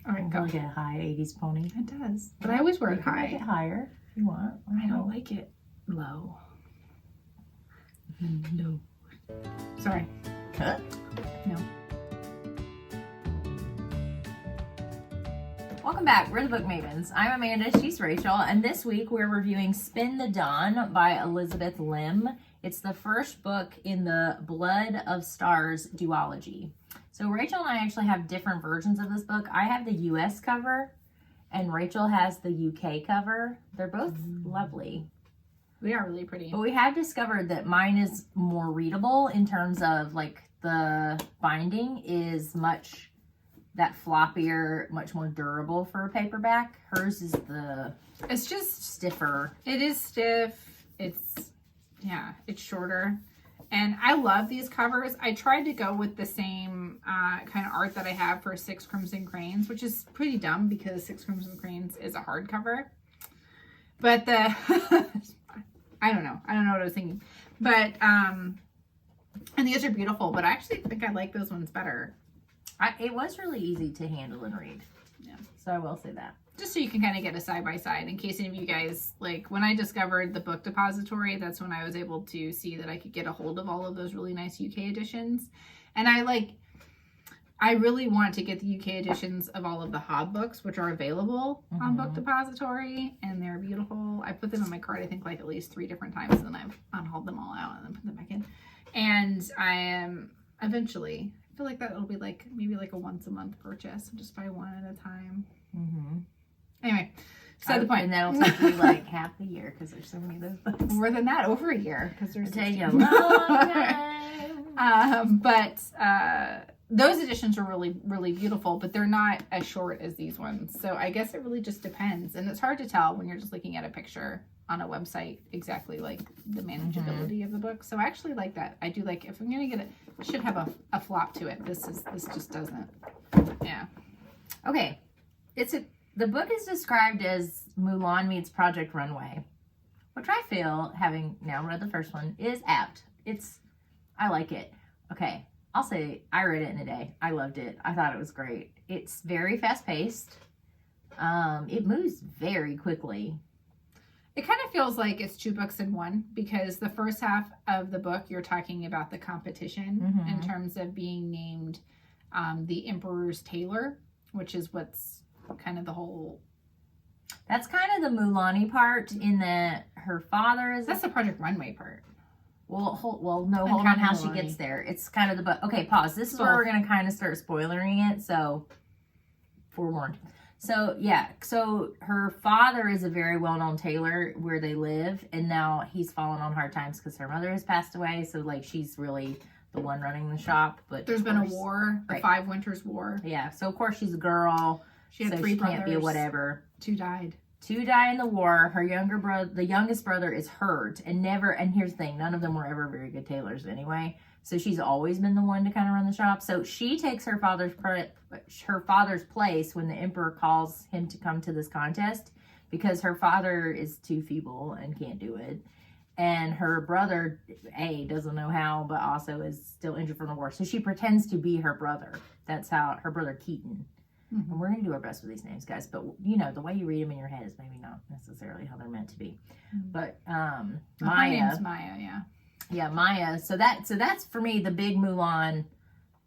All right, go. Look at a high 80s pony. It does. But I always wear it You can high. make it higher if you want. I don't like it low. No. Sorry. Huh? No. Welcome back. We're the Book Mavens. I'm Amanda. She's Rachel. And this week we're reviewing Spin the Dawn by Elizabeth Lim. It's the first book in the Blood of Stars duology. So Rachel and I actually have different versions of this book. I have the US cover and Rachel has the UK cover. They're both lovely. They are really pretty. But we have discovered that mine is more readable in terms of like the binding is much that floppier, much more durable for a paperback. Hers is It's just stiffer. It is stiff. It's shorter. And I love these covers. I tried to go with the same kind of art that I have for Six Crimson Cranes, which is pretty dumb because Six Crimson Cranes is a hardcover. But I don't know what I was thinking. But, and these are beautiful, but I actually think I like those ones better. It was really easy to handle and read. Yeah. So I will say that. Just so you can kind of get a side-by-side in case any of you guys, like when I discovered the book depository, that's when I was able to see that I could get a hold of all of those really nice UK editions. And I really want to get the UK editions of all of the Hobb books, which are available on Book Depository, and they're beautiful. I put them in my cart, I think, like at least 3 different times, and then I've unhauled them all out and then put them back in. And I am eventually, I feel like that will be like maybe like a once a month purchase. I'll just buy one at a time. Anyway, so the point. And that'll take you like half a year because there's so many of those books. More than that, over a year because there's. Take you a long time. But those editions are really, really beautiful, but they're not as short as these ones. So I guess it really just depends, and it's hard to tell when you're just looking at a picture on a website exactly like the manageability of the book. So I actually like that. I do like if I'm gonna get it should have a flop to it. This just doesn't. Yeah. Okay. The book is described as Mulan meets Project Runway, which I feel, having now read the first one, is apt. I like it. Okay. I'll say I read it in a day. I loved it. I thought it was great. It's very fast paced. It moves very quickly. It kind of feels like it's 2 books in one because the first half of the book, you're talking about the competition in terms of being named the Emperor's Tailor, which is what's kind of the whole... That's kind of the Mulan-y part in that her father is... That's the Project Runway part. Well, hold on how she gets there. It's kind of the book. Okay, pause. This is where we're going to kind of start spoilering it, so forewarned. So, yeah. So, her father is a very well-known tailor where they live, and now he's fallen on hard times because her mother has passed away, so, like, she's really the one running the shop. But there's been a war, the 5 Winters War. Yeah, so, of course, she's a girl. She had 3 brothers. Can't be a whatever. 2 died. 2 die in the war. Her younger brother, the youngest brother, is hurt and here's the thing, none of them were ever very good tailors anyway. So she's always been the one to kind of run the shop. So she takes her father's place when the emperor calls him to come to this contest because her father is too feeble and can't do it. And her brother, doesn't know how, but also is still injured from the war. So she pretends to be her brother. That's how her brother Keaton. And we're going to do our best with these names, guys. But, you know, the way you read them in your head is maybe not necessarily how they're meant to be. But Maya. Her name's Maya, yeah. Yeah, Maya. So that's, for me, the big Mulan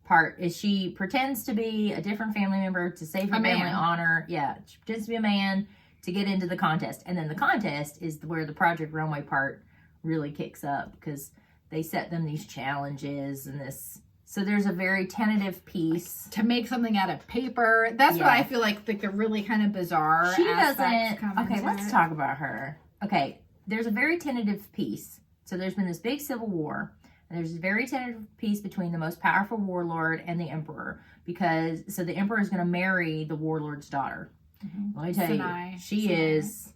part is she pretends to be a different family member to save her family honor. Yeah, she pretends to be a man to get into the contest. And then the contest is where the Project Runway part really kicks up because they set them these challenges and this... So there's a very tentative piece. To make something out of paper. That's what I feel like the really kind of bizarre aspects come into let's talk about her. Okay, there's a very tentative piece. So there's been this big civil war. And there's a very tentative piece between the most powerful warlord and the emperor. So the emperor is going to marry the warlord's daughter. Let me tell you, she is...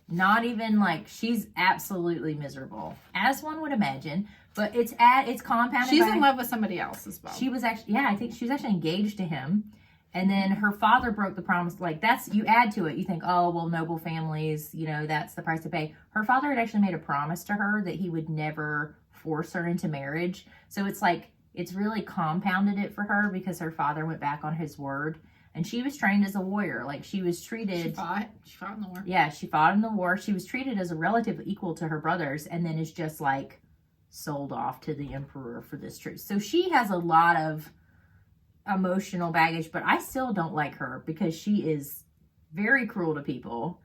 Not even like, she's absolutely miserable, as one would imagine, but it's compounded. She's in love with somebody else as well. She was actually, I think she was actually engaged to him. And then her father broke the promise. Like, that's, you add to it, you think, oh, well, noble families, you know, that's the price to pay. Her father had actually made a promise to her that he would never force her into marriage. So it's like, it's really compounded it for her because her father went back on his word. And she was trained as a warrior. Like, she was treated... She fought in the war. Yeah, she fought in the war. She was treated as a relative equal to her brothers, and then is just, like, sold off to the emperor for this truth. So she has a lot of emotional baggage, but I still don't like her because she is very cruel to people.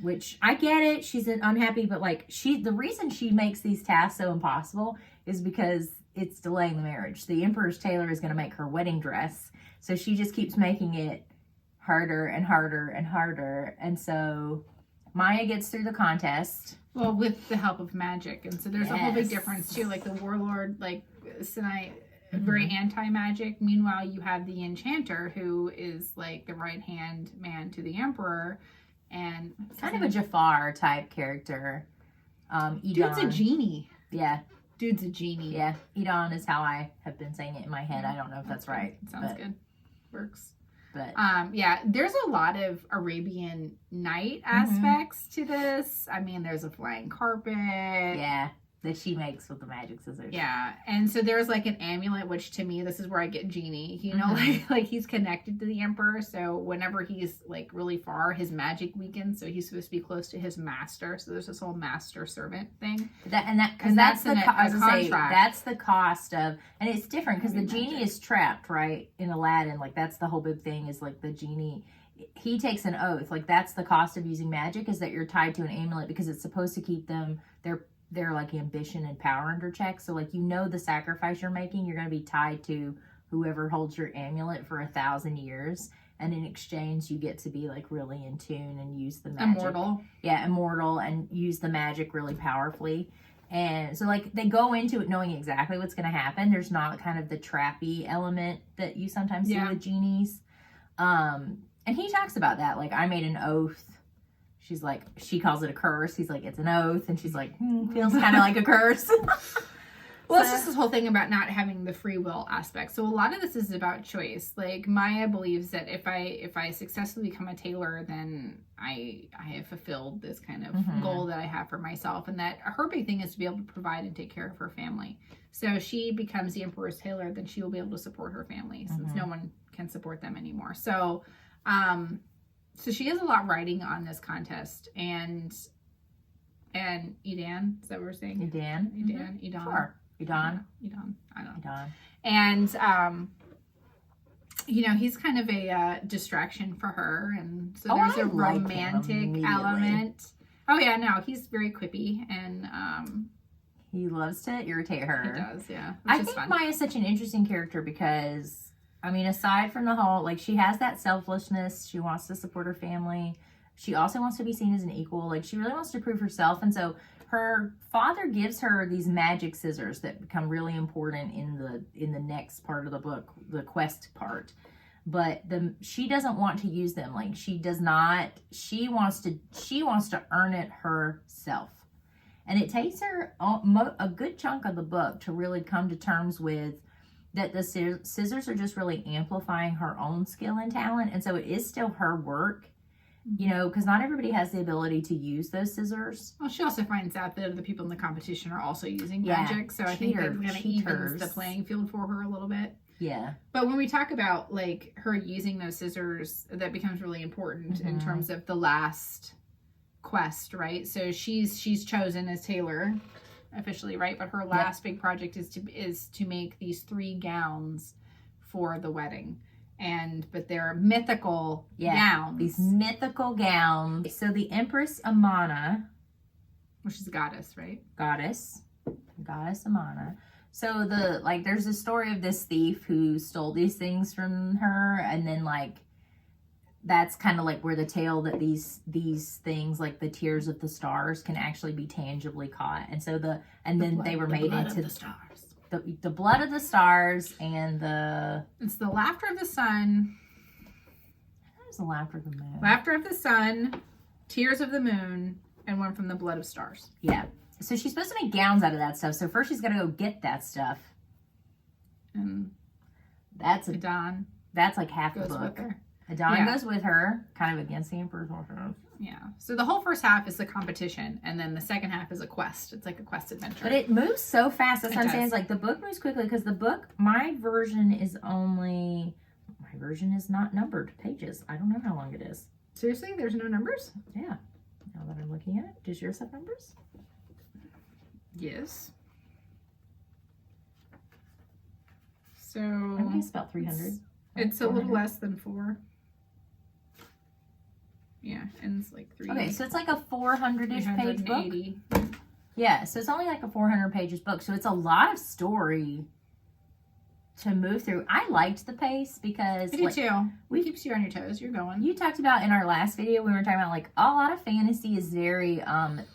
Which, I get it. She's unhappy, but, like, the reason she makes these tasks so impossible is because it's delaying the marriage. The emperor's tailor is going to make her wedding dress. So she just keeps making it harder and harder and harder. And so Maya gets through the contest. Well, with the help of magic. And so there's a whole big difference, too. Like, the warlord, like, Sinai, very anti-magic. Meanwhile, you have the enchanter, who is, like, the right-hand man to the emperor. And kind of a Jafar type character. Edon. Dude's a genie. Yeah. Dude's a genie. Yeah. Edon is how I have been saying it in my head. I don't know if that's right. Sounds good. Works. But yeah, there's a lot of Arabian Night aspects to this. I mean, there's a flying carpet. Yeah, that she makes with the magic scissors. Yeah, and so there's like an amulet, which to me, this is where I get genie. You know, like he's connected to the emperor, so whenever he's like really far, his magic weakens. So he's supposed to be close to his master. So there's this whole master servant thing. That's the cost of, and it's different because the genie is trapped right in Aladdin. Like that's the whole big thing is like the genie. He takes an oath. Like that's the cost of using magic is that you're tied to an amulet because it's supposed to keep them their like ambition and power under check. So like the sacrifice you're making, you're going to be tied to whoever holds your amulet for 1,000 years, and in exchange you get to be like really in tune and use the magic. Immortal and use the magic really powerfully. And so like they go into it knowing exactly what's going to happen. There's not kind of the trappy element that you sometimes see with genies. And he talks about that. Like, I made an oath. She's like, she calls it a curse. He's like, it's an oath. And she's like, feels kind of like a curse. Well, it's just this whole thing about not having the free will aspect. So a lot of this is about choice. Like Maya believes that if I successfully become a tailor, then I have fulfilled this kind of goal that I have for myself. And that her big thing is to be able to provide and take care of her family. So she becomes the emperor's tailor, then she will be able to support her family since no one can support them anymore. So, so she has a lot riding on this contest, and Edan, is that what we're saying? Edan. Sure. Edon. I don't know. Edon. And, he's kind of a distraction for her. And so there's a romantic element. Oh, yeah, no, he's very quippy. And he loves to irritate her. He does, yeah. I think Maya's such an interesting character because, I mean, aside from the whole, like, she has that selflessness. She wants to support her family. She also wants to be seen as an equal. Like, she really wants to prove herself. And so her father gives her these magic scissors that become really important in the next part of the book, the quest part. But she doesn't want to use them. Like, she does not. She wants to earn it herself. And it takes her a good chunk of the book to really come to terms with that the scissors are just really amplifying her own skill and talent. And so it is still her work, because not everybody has the ability to use those scissors. Well, she also finds out that other people in the competition are also using magic. So I think that kind of evens the playing field for her a little bit. Yeah. But when we talk about, like, her using those scissors, that becomes really important in terms of the last quest, right? So she's chosen as tailor officially, right? But her last big project is to make these 3 gowns for the wedding, but they're mythical gowns. These mythical gowns. So the Empress Amana, which is a goddess, right? Goddess Amana. So there's a story of this thief who stole these things from her, and then like that's kind of like where the tale that these things like the tears of the stars can actually be tangibly caught. And so they were made into the stars. The blood of the stars and it's the laughter of the sun. There's the laughter of the moon. Laughter of the sun, tears of the moon, and one from the blood of stars. Yeah. So she's supposed to make gowns out of that stuff. So first she's got to go get that stuff. And that's Dawn. That's like half the book. Dawn goes with her, kind of against the Emperor's orders. Yeah. So the whole first half is the competition, and then the second half is a quest. It's like a quest adventure. But it moves so fast. That's what I'm saying. It's like the book moves quickly because my version is only version is not numbered pages. I don't know how long it is. Seriously? There's no numbers? Yeah. Now that I'm looking at it, does yours have numbers? Yes. So I think it's about 300. It's a little less than 4. Yeah, and it's like 3. Okay, so it's like a 400-ish page book. 380. Yeah, so it's only like a 400 pages book. So it's a lot of story to move through. I liked the pace because I do too. It keeps you on your toes. You're going. You talked about in our last video, we were talking about like a lot of fantasy is very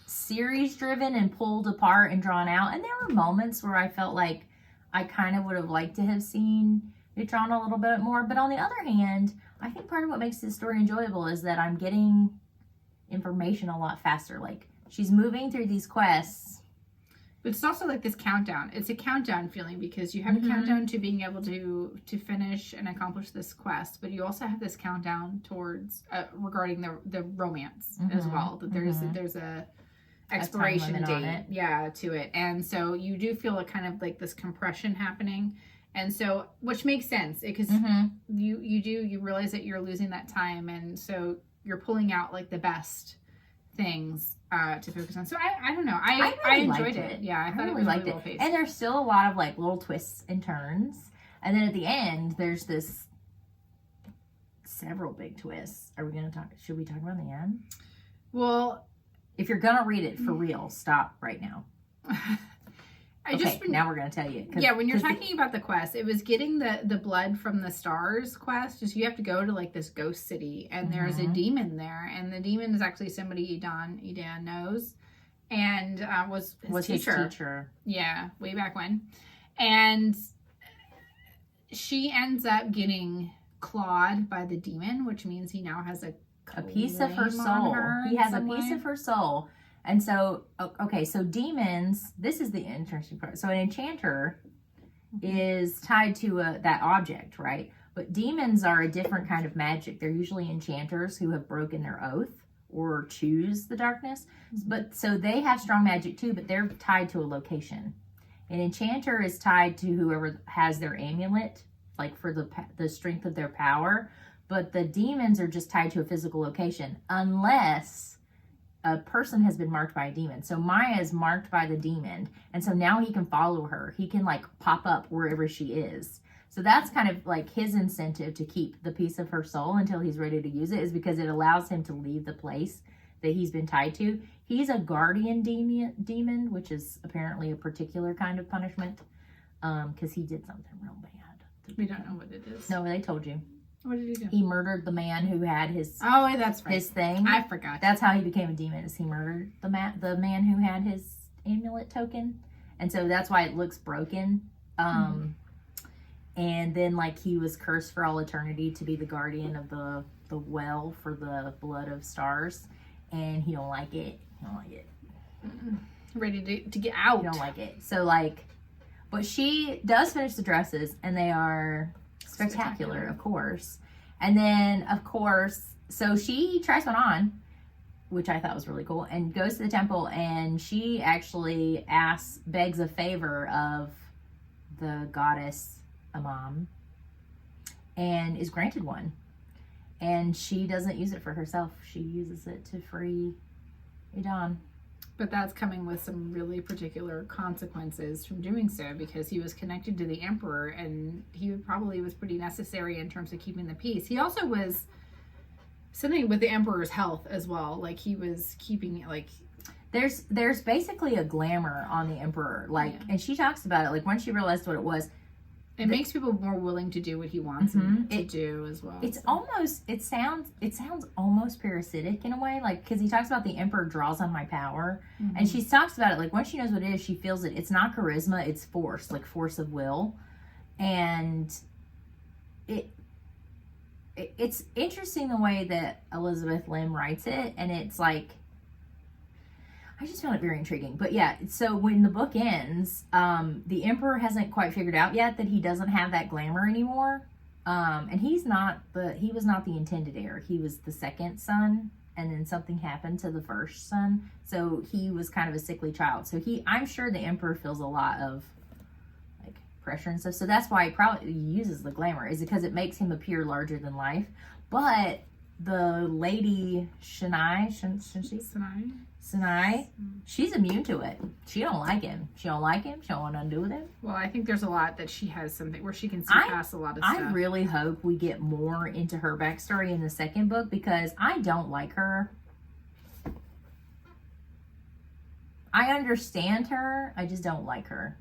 series driven and pulled apart and drawn out. And there were moments where I felt like I kind of would have liked to have seen it drawn a little bit more. But on the other hand, I think part of what makes this story enjoyable is that I'm getting information a lot faster. Like she's moving through these quests. But it's also like this countdown. It's a countdown feeling because you have a countdown to being able to finish and accomplish this quest, but you also have this countdown towards regarding the romance as well. That there's a expiration date, to it, and so you do feel a kind of like this compression happening, and so which makes sense because you realize that you're losing that time, and so you're pulling out like the best things to focus on. So I don't know. I enjoyed it. Yeah, I thought it was really well paced. And there's still a lot of like little twists and turns. And then at the end, there's this several big twists. Should we talk about the end? Well, if you're gonna read it for real, stop right now. Now we're gonna tell you. Yeah, when you're talking about the quest, it was getting the blood from the stars quest. Just you have to go to like this ghost city, and there's a demon there, and the demon is actually somebody Edan knows, and was his teacher. Yeah, way back when, and she ends up getting clawed by the demon, which means he now has a piece of her soul. He has a piece of her soul. And so, okay, so demons, this is the interesting part. So an enchanter is tied to that object, right? But demons are a different kind of magic. They're usually enchanters who have broken their oath or choose the darkness. But so they have strong magic too, but they're tied to a location. An enchanter is tied to whoever has their amulet, like for the strength of their power. But the demons are just tied to a physical location, unless a person has been marked by a demon. So Maya is marked by the demon, and so now he can follow her. He can like pop up wherever she is. So that's kind of like his incentive to keep the piece of her soul until he's ready to use it, is because it allows him to leave the place that he's been tied to. He's a guardian demon, which is apparently a particular kind of punishment, because he did something real bad. We don't know what it is. No, they told you. What did he do? He murdered the man who had his that's right. his thing. I forgot. That's how he became a demon, is he murdered the man who had his amulet token. And so that's why it looks broken. And then like he was cursed for all eternity to be the guardian of the well for the blood of stars. And he don't like it. Ready to get out. He don't like it. So like, but she does finish the dresses, and they are spectacular, of course. And then, of course, so she tries one on, which I thought was really cool, and goes to the temple, and she actually begs a favor of the goddess Amam, and is granted one. And she doesn't use it for herself. She uses it to free Edan. But that's coming with some really particular consequences from doing so, because he was connected to the emperor, and he probably was pretty necessary in terms of keeping the peace. He also was something with the emperor's health as well. Like he was keeping like there's basically a glamour on the emperor. Like, and she talks about it. Like when she realized what it was, it makes people more willing to do what he wants them to do as well. It's almost, it sounds almost parasitic in a way, like, because he talks about the emperor draws on my power, and she talks about it like once she knows what it is, she feels it. It's not charisma, it's force, like force of will, and it's interesting the way that Elizabeth Lim writes it, and it's like, I just found it very intriguing. But yeah, so when the book ends, the emperor hasn't quite figured out yet that he doesn't have that glamour anymore. And he was not the intended heir. He was the second son, and then something happened to the first son. So he was kind of a sickly child. So I'm sure the emperor feels a lot of like pressure and stuff. So that's why he probably uses the glamour, is because it makes him appear larger than life. But the lady Sinai, she's immune to it. She don't like him. She don't like him. She don't want nothing to do with him. Well, I think there's a lot that she has something where she can see past a lot of stuff. I really hope we get more into her backstory in the second book, because I don't like her. I understand her. I just don't like her.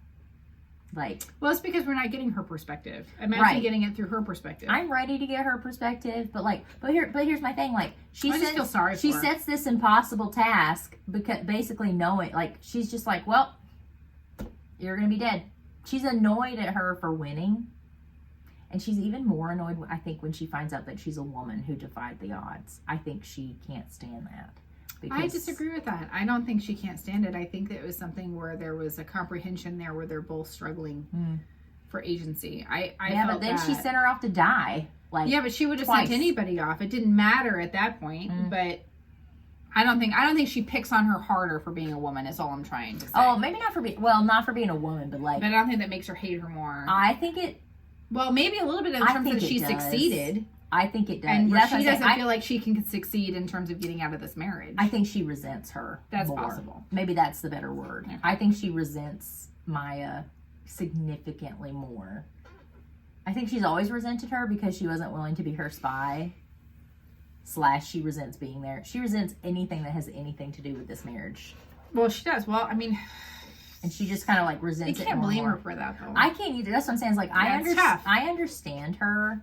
Like, well, it's because we're not getting her perspective. Imagine getting it through her perspective. I'm ready to get her perspective, but here's my thing. Like, I just feel sorry for her. She sets this impossible task because basically knowing, like, she's just like, well, you're gonna be dead. She's annoyed at her for winning, and she's even more annoyed, I think, when she finds out that she's a woman who defied the odds. I think she can't stand that. I disagree with that. I don't think she can't stand it. I think that it was something where there was a comprehension there where they're both struggling for agency. But then she sent her off to die. Like, yeah, but she would have sent anybody off. It didn't matter at that point. But I don't think she picks on her harder for being a woman. Is all I'm trying to say. Oh, maybe not for being a woman, but like. But I don't think that makes her hate her more. I think it. Well, maybe a little bit in terms that she succeeded. I think it does. And she doesn't feel like she can succeed in terms of getting out of this marriage. I think she resents her. That's possible. Maybe that's the better word. Yeah. I think she resents Maya significantly more. I think she's always resented her because she wasn't willing to be her spy. / she resents being there. She resents anything that has anything to do with this marriage. Well, she does. Well, I mean... And she just kind of like resents it. You can't blame her for that, though. I can't either. That's what I'm saying. It's like, I understand her.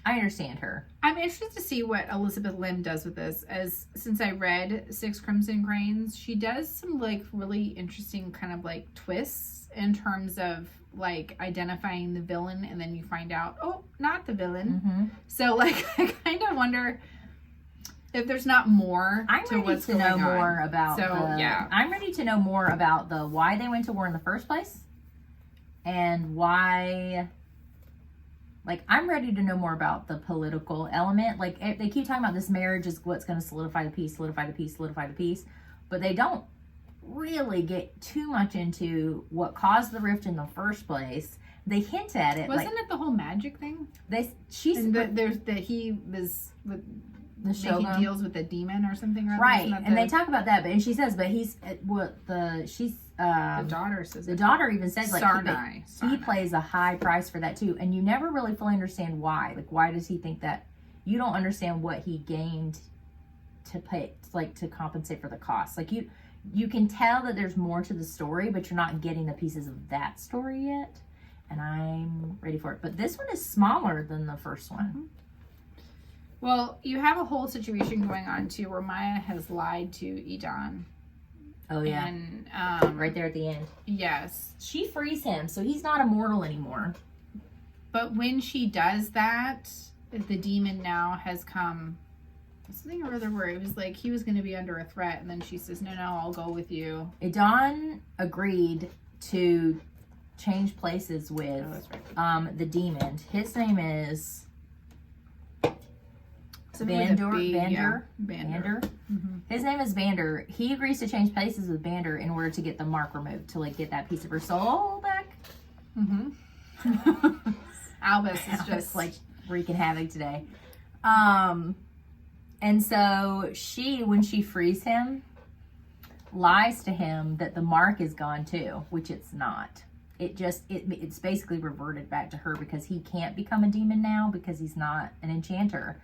I understand her. I'm interested to see what Elizabeth Lim does with this, as since I read Six Crimson Grains, she does some like really interesting kind of like twists in terms of like identifying the villain, and then you find out, oh, not the villain. So like I kind of wonder if there's not more to what's going on. I'm ready to know more about the why they went to war in the first place, and why. Like, I'm ready to know more about the political element. Like, they keep talking about this marriage is what's going to solidify the peace. But they don't really get too much into what caused the rift in the first place. They hint at it. Wasn't it the whole magic thing? He was making deals with a demon or something. Right, and they talk about that. But and she says, but he's the daughter says. The daughter even says like Sarnai. He plays a high price for that too, and you never really fully understand why. Like, why does he think that? You don't understand what he gained to pay, like to compensate for the cost. Like you can tell that there's more to the story, but you're not getting the pieces of that story yet. And I'm ready for it. But this one is smaller than the first one. Well, you have a whole situation going on too, where Maya has lied to Dawn. Oh yeah, and right there at the end. Yes, she frees him, so he's not immortal anymore. But when she does that, the demon now has come. Something or other where it was like he was going to be under a threat, and then she says, "No, I'll go with you." Dawn agreed to change places with the demon. His name is. Vander. Mm-hmm. His name is Vander. He agrees to change places with Vander in order to get the mark removed, to like get that piece of her soul back. Albus is just like wreaking havoc today. And so she, when she frees him, lies to him that the mark is gone too, which it's not. It's basically reverted back to her because he can't become a demon now because he's not an enchanter.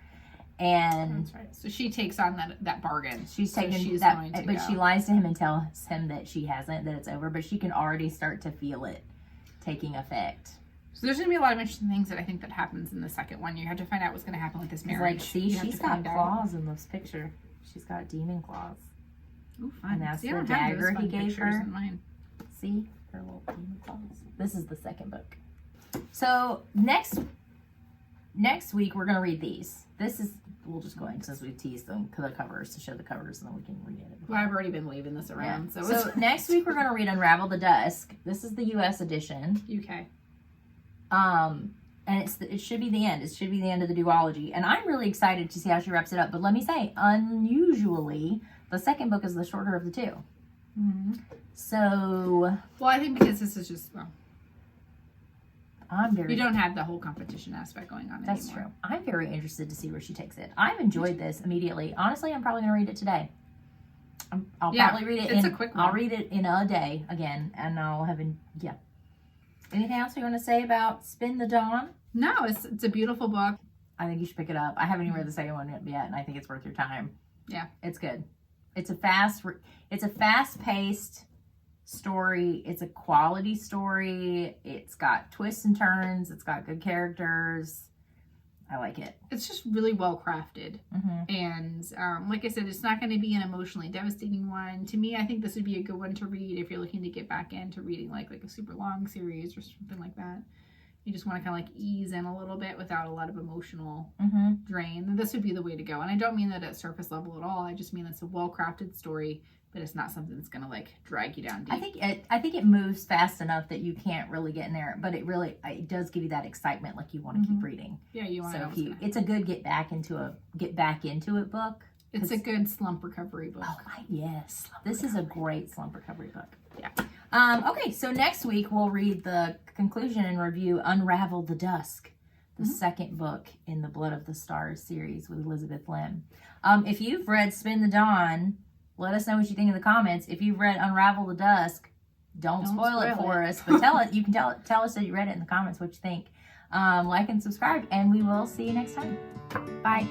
And that's right. So she takes on that bargain. She's taking that, but she lies to him and tells him that she hasn't, that it's over. But she can already start to feel it taking effect. So there's going to be a lot of interesting things that I think that happens in the second one. You have to find out what's going to happen with this marriage. Like, see, she's got claws in this picture. She's got demon claws. Ooh, fun. And that's the dagger he gave her. See, her little demon claws. This is the second book. So next week we're going to read these. We'll just go ahead since we've teased them the covers to show the covers, and then we can read it. Well, I've already been waving this around. Yeah. So next week we're going to read Unravel the Dusk. This is the U.S. edition. UK. And it should be the end. It should be the end of the duology. And I'm really excited to see how she wraps it up. But let me say, unusually, the second book is the shorter of the two. So, well, I think because this is just, well, I'm very... You don't have the whole competition aspect going on That's anymore. true. I'm very interested to see where she takes it. I've enjoyed this immediately. Honestly, I'm probably going to read it today. I'll probably read it it's a quick one. I'll read it in a day again, and I'll have yeah. Anything else you want to say about Spin the Dawn? No, it's a beautiful book. I think you should pick it up. I haven't even read the second one yet, and I think it's worth your time. Yeah, it's good. It's a fast-paced story. It's a quality story. It's got twists and turns. It's got good characters. I like it. It's just really well crafted. Mm-hmm. And like I said, it's not going to be an emotionally devastating one. To me, I think this would be a good one to read if you're looking to get back into reading like a super long series or something like that. You just want to kind of like ease in a little bit without a lot of emotional drain. This would be the way to go. And I don't mean that at surface level at all. I just mean it's a well crafted story, but it's not something that's going to like drag you down deep. I think it moves fast enough that you can't really get in there, but it does give you that excitement, like you want to keep reading. Yeah, you want to. It's a good get back into it book. It's a good slump recovery book. Oh yes, this is a great slump recovery book. Yeah. Okay, so next week we'll read the conclusion and review Unravel the Dusk, the second book in the Blood of the Stars series with Elizabeth Lim. If you've read Spin the Dawn, let us know what you think in the comments. If you've read Unravel the Dusk, don't spoil it for us, but you can tell us that you read it in the comments what you think. Like and subscribe, and we will see you next time. Bye.